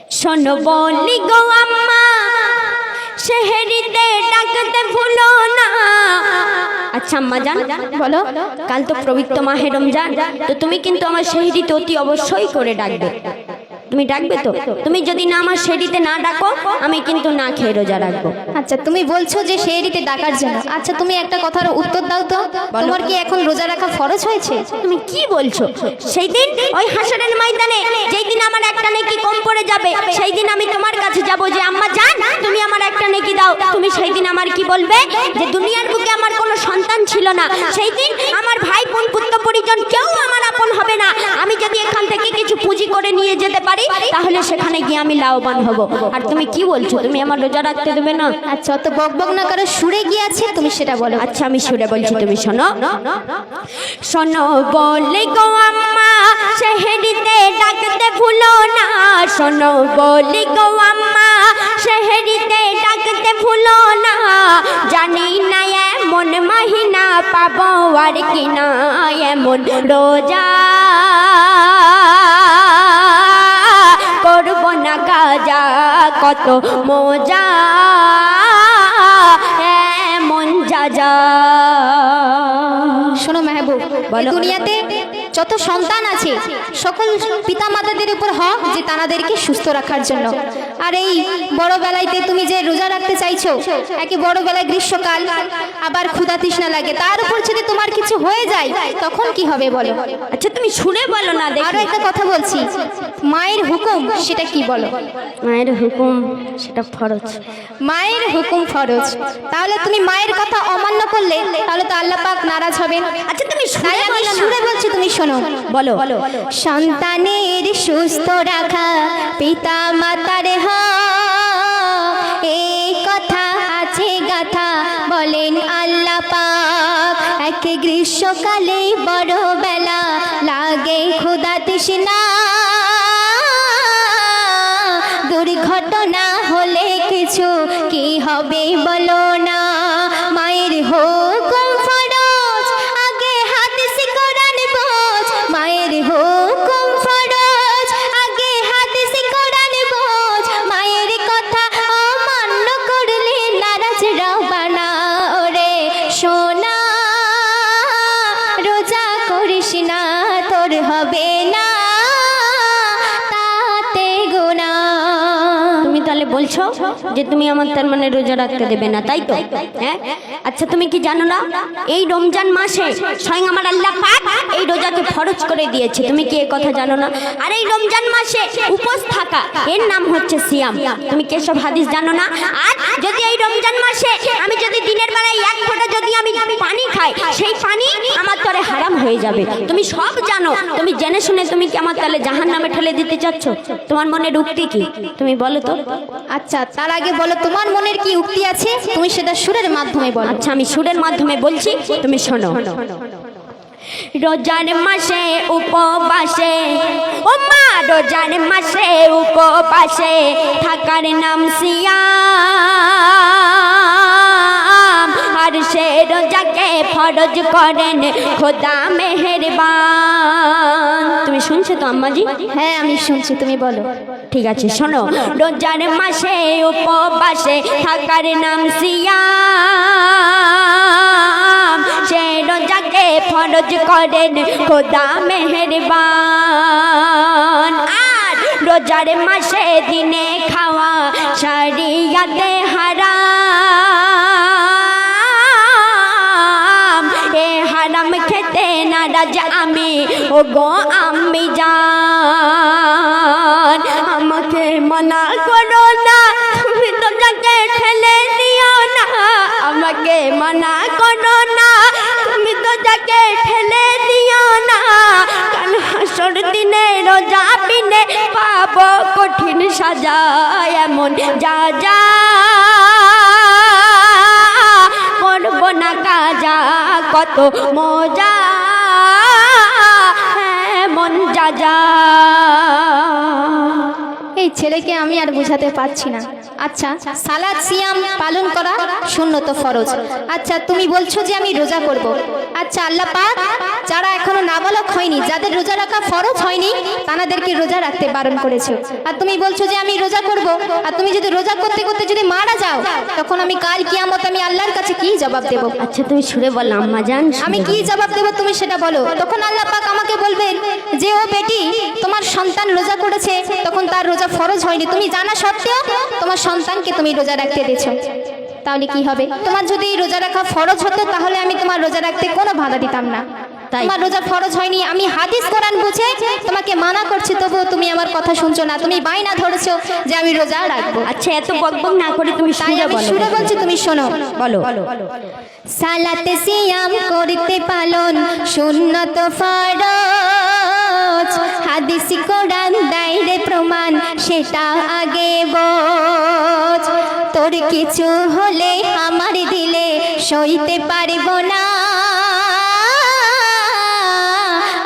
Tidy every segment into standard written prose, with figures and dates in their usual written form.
শোনো বলি গো আম্মা, সেহরিতে ডাকতে ভুলো না। আচ্ছা আম্মা জান, বলো, কাল তো পবিত্র মাহে রমজান, তো তুমি কিন্তু আমার সেহরিতে অতি অবশ্যই করে ডাকবে। তুমি ডাকবে তো? তুমি যদি না আমার সেহরিতে না ডাকো, আমি কিন্তু না খেয়ে রোজা রাখবো। আচ্ছা, তুমি বলছো যে সেহরিতে ডাকার জন্য। আচ্ছা, তুমি একটা কথার উত্তর দাও তো, তোমার কি এখন রোজা রাখা ফরজ হয়েছে? তুমি কি বলছো? সেই দিন ওই হাসরের ময়দানে যেই দিন আমার একটা নেকি কম পড়ে যাবে, সেই দিন আমি তোমার কাছে যাব যে আম্মা জান তুমি আমার একটা নেকি দাও। তুমি সেই দিন আমার কি বলবে? যে দুনিয়ার বুকে আমার কোনো সন্তান ছিল না, সেই দিন আমার ভাই বোন পুত্র পরিজন কেউ আমার আপন হবে না। আমি যদি এখান থেকে কিছু পুঁজি করে নিয়ে যেতে পারি, তাহলে সেখানে গিয়ে আমি লাভবান হব। আর তুমি কি বলছো? তুমি আমার রোজা রাখতে দেবে না? আচ্ছা, অত বকবক না করে সুরে গিয়েছে, তুমি সেটা বলো। আচ্ছা আমি সুরে বলছি, তুমি শোনো। শোনো বলে গো আম্মা, সেহরিতে ডাকতে ভুলো না। শোনো বলে গো আম্মা, সেহরিতে ডাকতে ভুলো না। জানি না এমন মাহিনা পাবো আর কিনা, এমন রোজা করব না কাজা, কত মজা এমন যা যা। শোনো মেহবুব, বলো। দুনিয়াতে যত সন্তান আছে সকল পিতা মাতাদের উপর হক যে তাদেরকে সুস্থ রাখার জন্য। আর এই বড় বেলাইতে তুমি যে রোজা রাখতে চাইছো, একে বড় বেলায় গ্রীষ্মকাল, আবার ক্ষুধা তৃষ্ণা লাগে, তার উপর যদি তোমার কিছু হয়ে যায় তখন কি হবে বলো? আচ্ছা তুমি শুনে বলো না। আরো একটা কথা বলছি, মায়ের হুকুম সেটা কি বলো? মায়ের হুকুম সেটা ফরজ। মায়ের হুকুম ফরজ, তাহলে তুমি মায়ের কথা অমান্য করলে তাহলে তো আল্লাহ পাক নারাজ হবেন। আচ্ছা তুমি তাই আমি সুরে বলছি, তুমি শোনো। বলো। সন্তানের সুস্থ রাখা পিতা মাতার হক, এই কথা আছে গাথা বলেন আল্লাহ পাক। এক গ্রীষ্মকালে বড় বেলা লাগে ক্ষুধা তৃষ্ণা, দুর্ঘটনা হলে কিছু কি হবে বলো না। মায়ের হুকুম ফরজ, আগে হাদিস কোরআন বোঝ। মায়ের হুকুম ফরজ, আগে হাদিস কোরআন বোঝ। মায়ের কথা অমান্য করলে নারাজ রব্বানা। ওরে সোনা, রোজা করিস না, তোর হবে না তাতে গুনাহ। তুমি তাহলে বলছো যে তুমি আমার তার মানে রোজা রাখতে দেবে না, তাই তো? হ্যাঁ। আচ্ছা তুমি কি জানো না, এই রমজান মাসে স্বয়ং আমার আল্লাহ পাক এই রোজাকে ফরজ করে দিয়েছে। তুমি কি এই কথা জানো না? আর এই রমজান মাসে উপোস থাকা এর নাম হচ্ছে সিয়াম। তুমি কি সব হাদিস জানো না? আর যদি এই রমজান মাসে আমি যদি দিনের বেলায় এক ফোঁটা যদি আমি পানি খাই, সেই পানি আমার তরে হারাম হয়ে যাবে। তুমি সব জানো, তুমি জেনে শুনে তুমি কি আমার তাহলে জাহান্নামে ঠেলে দিতে চাচ্ছ? তোমার মনের উক্তি কি তুমি বলো তো? আচ্ছা, তার আগে বলো তোমার মনের কি উক্তি আছে, তুমি সেটা সুরের মাধ্যমে বলো। আচ্ছা আমি সুরের মাধ্যমে বলছি, তুমি শোনো। রোজার মাসে উপবাসে, ও মা, রোজার মাসে উপবাসে থাকার নাম সিয়াম। আর সে রোজাকে ফরজ করেন খোদা মেহেরবান। তুমি শুনছো তো আম্মাজি? হ্যাঁ আমি শুনছি, তুমি বলো। ঠিক আছে শোনো। রোজার মাসে উপবাসে থাকার নাম সিয়াম। সে রোজাকে ফরজ করেন খোদা মেহেরবান। আর রোজার মাসে দিনে খাওয়া শরিয়াতে হারাম। এ হারাম খেতে নারাজ আমি, ও গো আম্মি জান। আমাকে মানা করো না, তুমি তো যাকে ঠেলে দিও না। আমাকে মানা করো না, তুমি তো যাকে ঠেলে দিও না। কাল হাসর দিনে রোজা বিনে পাবো কঠিন সাজা, এমন যা যা করব না কাজা, কত মজা এমন যা যা। এই ছেলেকে আমি আর বুঝাতে পারছি না। আচ্ছা, সালাত সিয়াম পালন করা সুন্নত ফরজ। আচ্ছা, তুমি বলছো যে আমি রোজা করব। আচ্ছা, আল্লাহ পাক যারা এখনো নাবালক হয়নি, যাদের রোজা রাখা ফরজ হয়নি, তাদেরকে রোজা রাখতে বারণ করেছো। আর তুমি বলছো যে আমি রোজা করব। আর তুমি যদি রোজা করতে করতে যদি মারা যাও, তখন আমি কাল কিয়ামত আমি আল্লাহর কাছে কি জবাব দেব? আচ্ছা তুমি সুরে বল আম্মা জান, আমি কি জবাব দেব তুমি সেটা বলো। তখন আল্লাহ পাক আমাকে বলবেন যে ও বেটি, তোমার সন্তান রোজা করেছে, তখন তার রোজা ফরজ হয়নি, তুমি জানা সত্ত্বেও তোমার সন্তানকে তুমি রোজা রাখতে দিয়েছো। তাহলে কি হবে? তোমার যদি রোজা রাখা ফরজ হতো, তাহলে আমি তোমার রোজা রাখতে কোনো বাধা দিতাম না। তোমার রোজা ফরজ হয়নি, আমি হাদিস কোরআন বুঝে তোমাকে মানা করছি, তবুও তুমি আমার কথা শুনছো না, তুমি বাইনা ধরেছো যে আমি রোজা রাখবো। আচ্ছা এত বকবক না করে তুমি সুরে বলো। সুরে বলছি, তুমি শোনো। বলো। সালাতে সিয়াম করতে পালন সুন্নত ফরজ, হাদিস কোরআন দেয় রে প্রমাণ, সেটা আগে বোঝ। তোর কিছু হলে আমার দিলে সইতে পারবো না,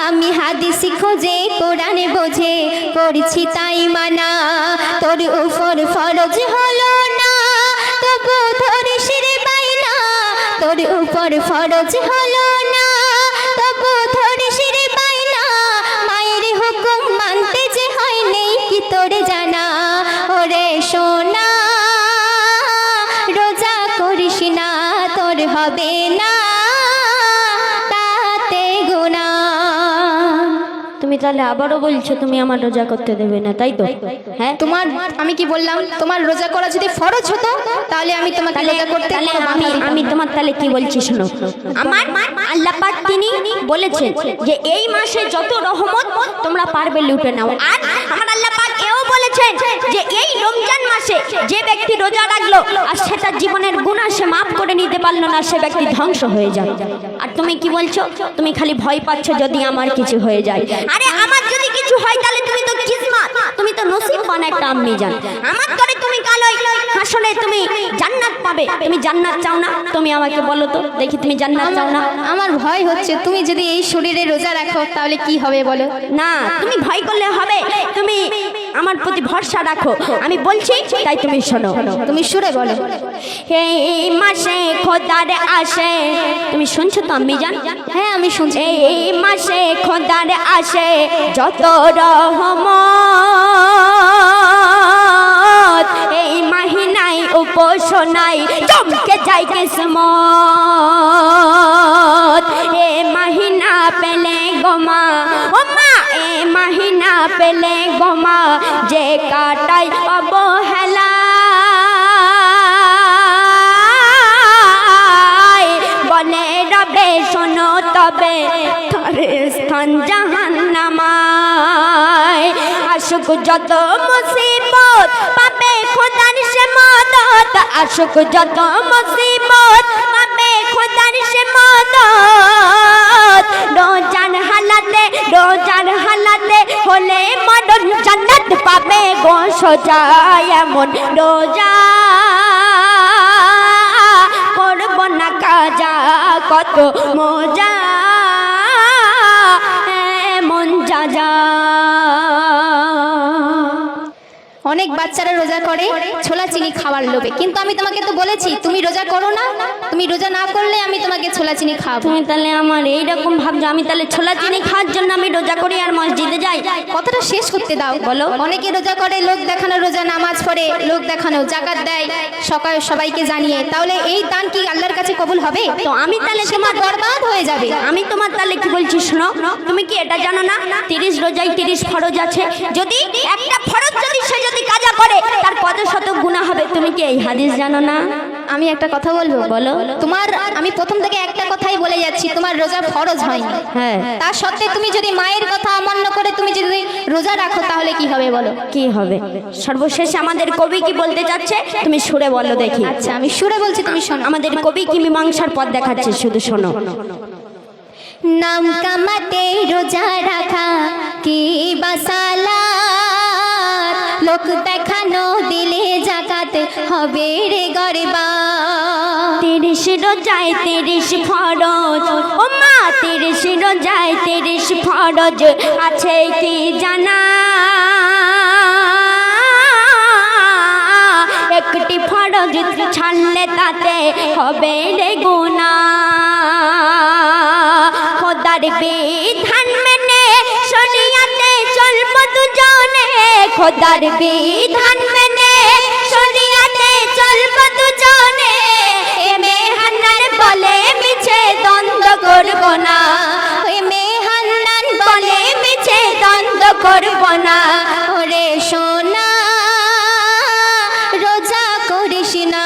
আমি হাদিস খোঁজে কোরআন বোঝে করছি তাই মানা। তোর উপর ফরজ হলো না, তবু ধরিস রে বাইনা, তোর উপর ফরজ হলো না, তবু ধরিস রে বাইনা। মায়ের হুকুম মানতে যে হয় নেই কি তোর জানা? ওরে সোনা, রোজা করিস না, তোর হবে না তাতে গুনাহ। তুমি তাহলে আবারও বলছো তুমি আমার রোজা করতে দেবে না, তাই তো? হ্যাঁ, তোমার আমি কি বললাম? তোমার রোজা করা যদি ফরজ হতো, তাহলে আমি তোমাকে রোজা করতে তাহলে কোনো বাধা দিতাম না। আমি তোমার তাহলে কি বলছি শোনো। আমার আল্লাহ পাক তিনি বলেছেন যে এই মাসে যত রহমত তোমরা পারবে লুটে নাও। আর আমার আল্লাহ পাক এও বলেছেন যে এই রমজান মাসে যে ব্যক্তি রোজা রাখলো আর সেটা জীবনের গুনাহ সে মাফ করে নিতে পারলো না, সে ব্যক্তি ধ্বংস হয়ে যায়। আর তুমি কি বলছো? তুমি খালি ভয় পাচ্ছ যদি আমার কিছু হয়ে যায়। আরে আমার যদি কিছু হয় তাহলে তুমি তো কিসমত, তুমি তো নসিববান একটা আম্মি জান। আমার করে তুমি কাল ওই হাসরে তুমি জান্নাত পাবে। তুমি জান্নাত চাও না? তুমি আমাকে বলো তো দেখি, তুমি জান্নাত চাও না? আমার ভয় হচ্ছে, তুমি যদি এই শরীরে রোজা রাখো তাহলে কি হবে বলো? না, তুমি ভয় করলে হবে, তুমি আমার প্রতি ভরসা রাখো। আমি বলছি তাই তুমি শোনো। তুমি সুরে বলো। এই মাসে খোদার আসে, তুমি শুনছো তো আম্মি জান? হ্যাঁ আমি শুনছি। এই মাসে খোদার আসে যত রহমত, এই মাহিনায় উপাসনায় চমকে যায় কিসমত। এ মাহিনা পেলে গোমা ও মা, এ মাহিনা পেলে গোমা, যে কাটায় অবহেলা বলে রবে শোনো তবে তার স্থান জাহান্নামায়। আশুক যত মুসিবত পাবে খোদার সে মদত, আশুক যত মুসিবত পাবে খোদার সে মদত। রোজার হালাতে হলে মদন জান্নাত পাবে গো সোজা। এমন রোজা করব না কাজা, কত মজা এমন যা যা। অনেক বাচ্চারা রোজা করে ছোলা চিনি খাওয়ার লোভে, কিন্তু আমি তোমাকে তো বলেছি তুমি রোজা করো না, তুমি রোজা না করলে আমি তোমাকে ছোলা চিনি খাওয়াবো। তুমি তাহলে আমার এইরকম ভাবছো আমি তাহলে ছোলা চিনি খাওয়ার জন্য আমি রোজা করি আর মসজিদে যাই? কথাটা শেষ করতে দাও। বলো। অনেকে রোজা করে লোক দেখানো, রোজা নামাজ পড়ে লোক দেখানো, জাকাত দেয় সবাইকে জানিয়ে, তাহলে এই দান কি আল্লাহর কাছে কবুল হবে? তো আমি তাহলে তোমার বরবাদ হয়ে যাবে। আমি তোমার তাহলে কি বলছি শোনো। তুমি কি এটা জানো না 30 রোজায় 30 ফরজ আছে? যদি একটা ফরজ যদি সে যদি কাজা করে তার কত শত গুনাহ হবে, তুমি কি এই হাদিস জানো না? আমি একটা কথা বলবো। বলো। তোমার আমি প্রথম থেকে একটা কথাই বলে যাচ্ছি, তোমার রোজা ফরজ হয়নি, হ্যাঁ, তার সত্ত্বে তুমি যদি মায়ের কথা অমান্য করে তুমি যদি রোজা রাখো তাহলে কি হবে বলো? কি হবে? সর্বশেষ আমাদের কবি কি বলতে চাচ্ছে তুমি সুরে বলো দেখি। আচ্ছা আমি সুরে বলছি, তুমি শোনো। আমাদের কবি কি মীমাংসার পথ দেখাচ্ছে, শুধু শোনো। নাম কামাতে রোজা রাখা কি বাসালা, লোক দেখানো দিলে জাকাত হবে রে গরবা। 30 রোজায় 30 ফরজ, ও মা 30 রোজায় 30 ফরজ আছে কি জানা? ছাড়লে তাতে হবে রে গুনাহ খোদার বিধান মেনে শরিয়াতে চলবো দুজনে খোদার বিধান মেনে শরিয়াতে চলবো দুজনে এ মেহান্নান বলে মিছে দ্বন্দ্ব করব না এ মেহান্নান বলে মিছে দ্বন্দ্ব করব না ওরে সোনা রোজা করিস না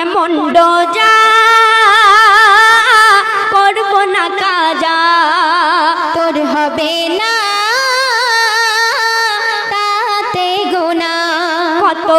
এমন রোজা করব না কাজা তোর হবে না তাতে গোনা কত